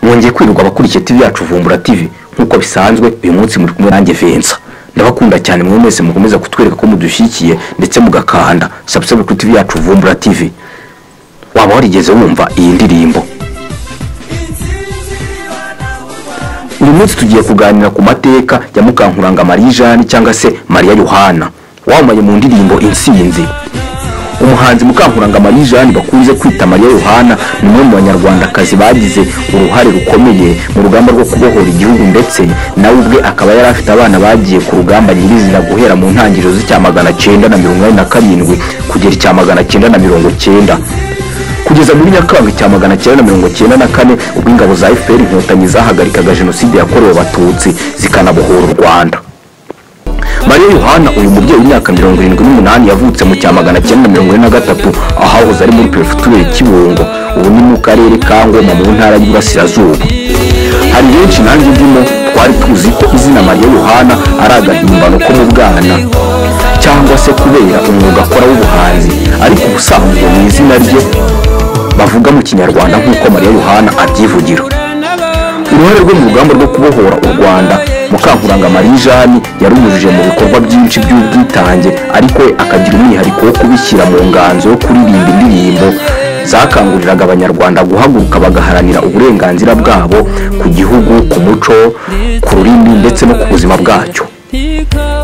mwongeye kwirirwa abakurikiye TV yacu Vumbura TV nkuko bisanzwe uyu munsi muri kumwe nanjye Vensa. Ndabakunda cyane mwe mwese mukomeza kutwereka ko mudushyikiye ndetse mugakanda subscribe kuri TV yacu Vumbura TV. Waba warigeze wumva iyi ndirimbo? Uyu munsi tugiye kuganira ku mateka ya Mukankuranga Marie Jeanne cyangwa se Maria Yohana wamaye mu ndirimbo Insinzi. Umuhanzi Mukankuranga Marie Jeanne bakunze kwita Maria Yohana ni umwe mu banyarwandakazi bagize uruhare rukomeye mu rugamba rwo kubohora igihugu, ndetse nawe ubwe akaba yari afite abana bagiye ku rugamba nyirizina guhera mu ntangiriro z'987 kugera 990 kugeza muri Nyakanga 994 ubwo ingabo za FPR inkotanyi zahagarikaga jenoside yakorewe abatutsi zikanabohora u Rwanda. Maria Yohana uyu mubyeyi w'imyaka 78 yavutse mu 943 ahahoze ari muri Perefegitura ya Kibungo, ubu ni mu karere ka Ngoma mu ntara y'Iburasirazuba. Hari benshi nanjye ndimo twari tuzi ko izina Maria Yohana ari agahimbano ko mu bwana cyangwa se kubera umwuga akora w'ubuhanzi, ariko ubusanzwe ni izina rye bavuga mu Kinyarwanda nk'uko Maria Yohana abyivugira. Uruhare rwe mu rugamba rwo kubohora u Rwanda Mukankuranga Marie Jeanne yarunyujije mu bikorwa byinshi by'ubwitange, ariko akagira umwihariko wo kubishyira mu nganzo yo kuririmba indirimbo zakanguriraga abanyarwanda guhaguruka bagaharanira uburenganzira bwabo ku gihugu, ku muco, ku rurimi ndetse no ku buzima bwacyo.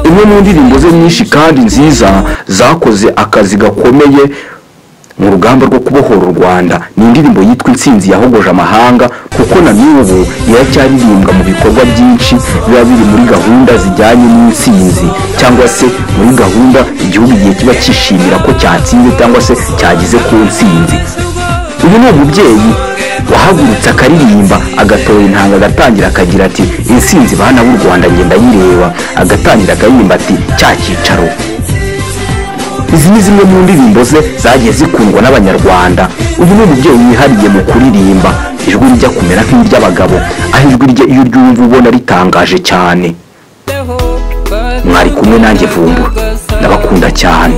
Imwe mu ndirimbo ze nyinshi kandi nziza zakoze akazi gakomeye mu rugamba rwo kubohora u Rwanda ni indirimbo yitwa Insinzi yahogoje amahanga, kuko na n'ubu iracyaririmbwa mu bikorwa byinshi biba biri muri gahunda zijyanye n'insinzi, cyangwa se muri gahunda igihugu igihe kiba cyishimira ko cyatsinze cyangwa se cyagize ku nsinzi. Uyu ni umubyeyi wahagurutse akaririmba, agatora intanga, agatangira akagira ati insinzi bana b'u Rwanda ngenda yireba, agatangira akaririmba ati cya cyicaro. Izi ni zimwe mu ndirimbo ze zagiye zikundwa n'abanyarwanda. Uyu ni umubyeyi wihariye mu kuririmba, ijwi rijya kumera nk'iry'abagabo, aho ijwi rye iyo uryumva ubona ritangaje cyane. Mwari kumwe nanjye Vumbura, ndabakunda cyane.